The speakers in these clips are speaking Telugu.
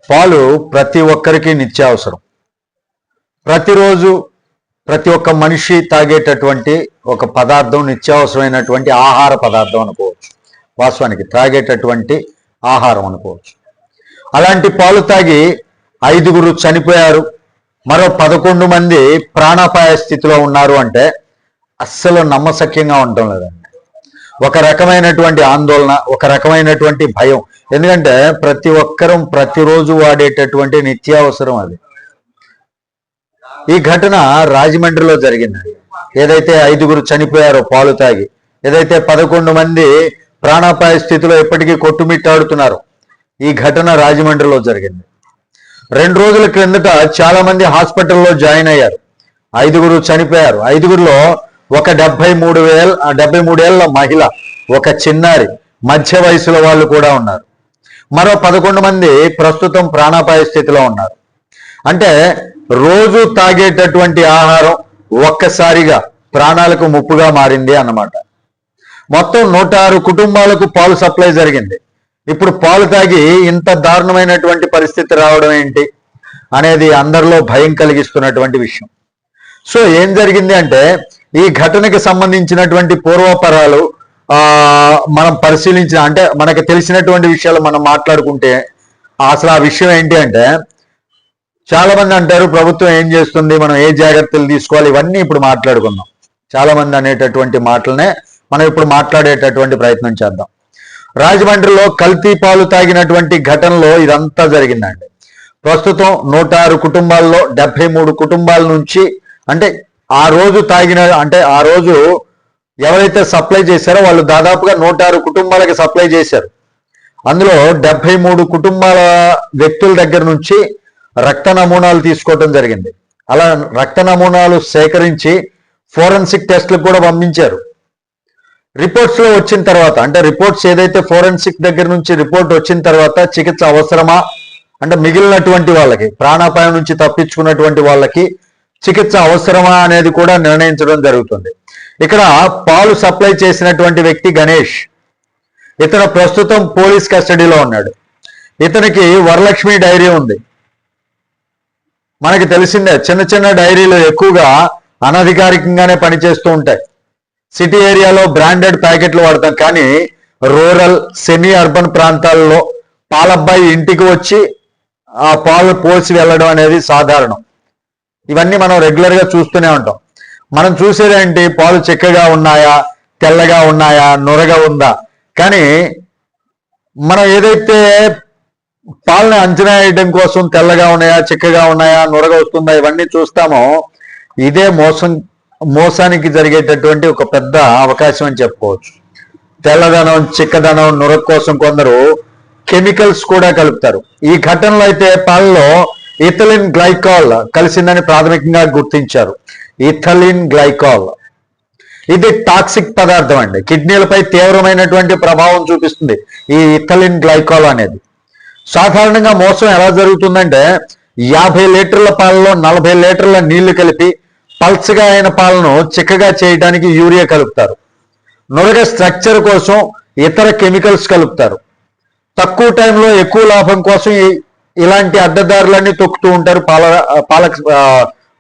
పాలు ప్రతి ఒక్కరికి నిత్యావసరం. ప్రతిరోజు ప్రతి ఒక్క మనిషి తాగేటటువంటి ఒక పదార్థం, నిత్యావసరమైనటువంటి ఆహార పదార్థం అనుకోవచ్చు. వాస్తవానికి త్రాగేటటువంటి ఆహారం అనుకోవచ్చు. అలాంటి పాలు తాగి 5 చనిపోయారు, మరో 11 మంది ప్రాణాపాయ స్థితిలో ఉన్నారు అంటే అస్సలు నమ్మశక్యంగా ఉండటం లేదండి. ఒక రకమైనటువంటి ఆందోళన, ఒక రకమైనటువంటి భయం. ఎందుకంటే ప్రతి ఒక్కరం ప్రతిరోజు వాడేటటువంటి నిత్యావసరం అది. ఈ ఘటన రాజమండ్రిలో జరిగిందండి. ఏదైతే 5 చనిపోయారో పాలు తాగి, ఏదైతే 11 మంది ప్రాణాపాయ స్థితిలో ఎప్పటికీ కొట్టుమిట్టాడుతున్నారు, ఈ ఘటన రాజమండ్రిలో జరిగింది. 2 రోజుల క్రిందట చాలా మంది హాస్పిటల్లో జాయిన్ అయ్యారు. 5 చనిపోయారు. 5లో ఒక 73 ఏళ్ల మహిళ, ఒక చిన్నారి, మధ్య వయసులో వాళ్ళు కూడా ఉన్నారు. మరో 11 మంది ప్రస్తుతం ప్రాణాపాయ స్థితిలో ఉన్నారు. అంటే రోజు తాగేటటువంటి ఆహారం ఒక్కసారిగా ప్రాణాలకు ముప్పుగా మారింది అన్నమాట. మొత్తం 106 కుటుంబాలకు పాలు సప్లై జరిగింది. ఇప్పుడు పాలు తాగి ఇంత దారుణమైనటువంటి పరిస్థితి రావడం ఏంటి అనేది అందరిలో భయం కలిగిస్తున్నటువంటి విషయం. సో ఏం జరిగింది అంటే, ఈ ఘటనకి సంబంధించినటువంటి పూర్వపరాలు మనం పరిశీలించిన, అంటే మనకు తెలిసినటువంటి విషయాలు మనం మాట్లాడుకుంటే అసలు ఆ విషయం ఏంటి అంటే, చాలా మంది అంటారు ప్రభుత్వం ఏం చేస్తుంది, మనం ఏ జాగ్రత్తలు తీసుకోవాలి, ఇవన్నీ ఇప్పుడు మాట్లాడుకుందాం. చాలా మంది అనేటటువంటి మాటలనే మనం ఇప్పుడు మాట్లాడేటటువంటి ప్రయత్నం చేద్దాం. రాజమండ్రిలో కల్తీ పాలు తాగినటువంటి ఘటనలో ఇదంతా జరిగిందండి. ప్రస్తుతం 106 కుటుంబాల్లో 73 కుటుంబాల నుంచి, అంటే ఆ రోజు తాగిన, అంటే ఆ రోజు ఎవరైతే సప్లై చేశారో వాళ్ళు దాదాపుగా 106 కుటుంబాలకి సప్లై చేశారు. అందులో 73 కుటుంబాల వ్యక్తుల దగ్గర నుంచి రక్త నమూనాలు తీసుకోవటం జరిగింది. అలా రక్త నమూనాలు సేకరించి ఫోరెన్సిక్ టెస్ట్లకు కూడా పంపించారు. రిపోర్ట్స్ లో వచ్చిన తర్వాత, అంటే రిపోర్ట్స్ ఏదైతే ఫోరెన్సిక్ దగ్గర నుంచి రిపోర్ట్ వచ్చిన తర్వాత చికిత్స అవసరమా, అంటే మిగిలినటువంటి వాళ్ళకి, ప్రాణాపాయం నుంచి తప్పించుకున్నటువంటి వాళ్ళకి చికిత్స అవసరమా అనేది కూడా నిర్ణయించడం జరుగుతుంది. ఇక్కడ పాలు సప్లై చేసినటువంటి వ్యక్తి గణేష్, ఇతను ప్రస్తుతం పోలీస్ కస్టడీలో ఉన్నాడు. ఇతనికి వరలక్ష్మి డైరీ ఉంది. మనకి తెలిసిందే, చిన్న చిన్న డైరీలు ఎక్కువగా అనధికారికంగానే పనిచేస్తూ ఉంటాయి. సిటీ ఏరియాలో బ్రాండెడ్ ప్యాకెట్లు వాడతాం, కానీ రూరల్, సెమీ అర్బన్ ప్రాంతాల్లో పాలబ్బాయి ఇంటికి వచ్చి ఆ పాలు పోసి వెళ్ళడం అనేది సాధారణం. ఇవన్నీ మనం రెగ్యులర్గా చూస్తూనే ఉంటాం. మనం చూసేదేంటి, పాలు చిక్కగా ఉన్నాయా, తెల్లగా ఉన్నాయా, నురగా ఉందా. కానీ మనం ఏదైతే పాలని అంచనా వేయడం కోసం తెల్లగా ఉన్నాయా, చిక్కగా ఉన్నాయా, నురగ వస్తుందా, ఇవన్నీ చూస్తామో, ఇదే మోసానికి జరిగేటటువంటి ఒక పెద్ద అవకాశం అని చెప్పుకోవచ్చు. తెల్లదనం, చిక్కదనం, నురగ కోసం కొందరు కెమికల్స్ కూడా కలుపుతారు. ఈ ఘటనలో అయితే పాలలో ఇథిలిన్ గ్లైకాల్ కలిసిందని ప్రాథమికంగా గుర్తించారు. ఇథిలిన్ గ్లైకాల్ ఇది టాక్సిక్ పదార్థం అండి. కిడ్నీలపై తీవ్రమైనటువంటి ప్రభావం చూపిస్తుంది ఈ ఇథిలిన్ గ్లైకాల్ అనేది. సాధారణంగా మోసం ఎలా జరుగుతుందంటే, 50 లీటర్ల పాలలో 40 లీటర్ల నీళ్లు కలిపి పల్చగా అయిన పాలను చిక్కగా చేయడానికి యూరియా కలుపుతారు. నురగ స్ట్రక్చర్ కోసం ఇతర కెమికల్స్ కలుపుతారు. తక్కువ టైంలో ఎక్కువ లాభం కోసం ఇలాంటి అడ్డదారులన్నీ తొక్కుతూ ఉంటారు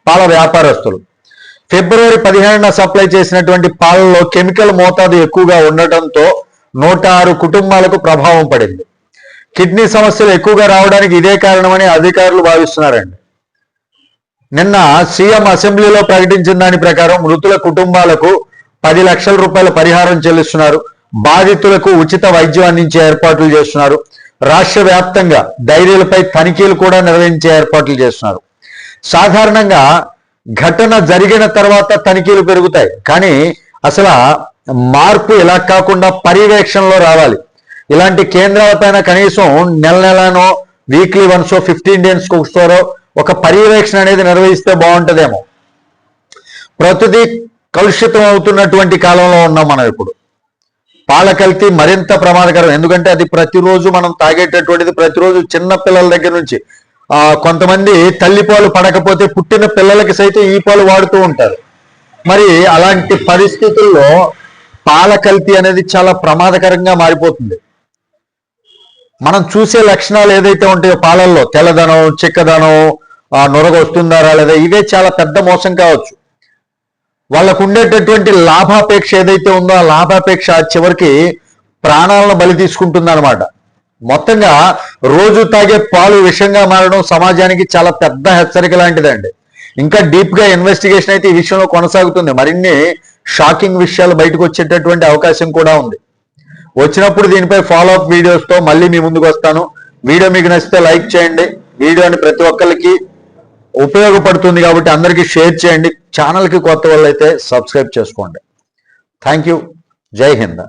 పాల వ్యాపారస్తులు. ఫిబ్రవరి 15న సప్లై చేసినటువంటి పాలలో కెమికల్ మోతాదు ఎక్కువగా ఉండటంతో 106 కుటుంబాలకు ప్రభావం పడింది. కిడ్నీ సమస్యలు ఎక్కువగా రావడానికి ఇదే కారణమని అధికారులు భావిస్తున్నారండి. నిన్న సీఎం అసెంబ్లీలో ప్రకటించిన దాని ప్రకారం మృతుల కుటుంబాలకు 10 లక్షల రూపాయల పరిహారం చెల్లిస్తున్నారు. బాధితులకు ఉచిత వైద్యం అందించే ఏర్పాట్లు చేస్తున్నారు. రాష్ట్ర వ్యాప్తంగా డైరీలపై తనిఖీలు కూడా నిర్వహించే ఏర్పాట్లు చేస్తున్నారు. సాధారణంగా ఘటన జరిగిన తర్వాత తనిఖీలు పెరుగుతాయి, కానీ అసలు మార్పు ఇలా కాకుండా పర్యవేక్షణలో రావాలి. ఇలాంటి కేంద్రాలపైన కనీసం నెలనో, వీక్లీ వన్సో, 15 డేస్కి ఒకసారో ఒక పర్యవేక్షణ అనేది నిర్వహిస్తే బాగుంటుందేమో. ప్రతిదీ కలుషితం అవుతున్నటువంటి కాలంలో ఉన్నాం మనం ఇప్పుడు. పాల కల్తీ మరింత ప్రమాదకరం. ఎందుకంటే అది ప్రతిరోజు మనం తాగేటటువంటిది. ప్రతిరోజు చిన్న పిల్లల దగ్గర నుంచి కొంతమంది తల్లిపాలు పడకపోతే పుట్టిన పిల్లలకి సైతం ఈ పాలు వాడుతూ ఉంటారు. మరి అలాంటి పరిస్థితుల్లో పాల కల్తీ అనేది చాలా ప్రమాదకరంగా మారిపోతుంది. మనం చూసే లక్షణాలు ఏదైతే ఉంటాయో పాలల్లో తెల్లదనం, చిక్కదనం, నొరగ వస్తుందా లేదా, ఇవే చాలా పెద్ద మోసం కావచ్చు. వాళ్ళకు ఉండేటటువంటి లాభాపేక్ష ఏదైతే ఉందో ఆ లాభాపేక్ష చివరికి ప్రాణాలను బలి తీసుకుంటుందన్నమాట. మొత్తంగా రోజు తాగే పాలు విషంగా మారడం సమాజానికి చాలా పెద్ద హెచ్చరిక లాంటిదండి. ఇంకా డీప్ గా ఇన్వెస్టిగేషన్ అయితే ఈ విషయంలో కొనసాగుతుంది. మరిన్ని షాకింగ్ విషయాలు బయటకు వచ్చేటటువంటి అవకాశం కూడా ఉంది. వచ్చినప్పుడు దీనిపై ఫాలో అప్ వీడియోస్తో మళ్ళీ మీ ముందుకు వస్తాను. వీడియో మీకు నచ్చితే లైక్ చేయండి. వీడియోని ప్రతి ఒక్కరికి ఉపయోగపడుతుంది కాబట్టి అందరికీ షేర్ చేయండి. ఛానల్కి కొత్త వాళ్ళైతే సబ్స్క్రైబ్ చేసుకోండి. Thank you. జై హింద్.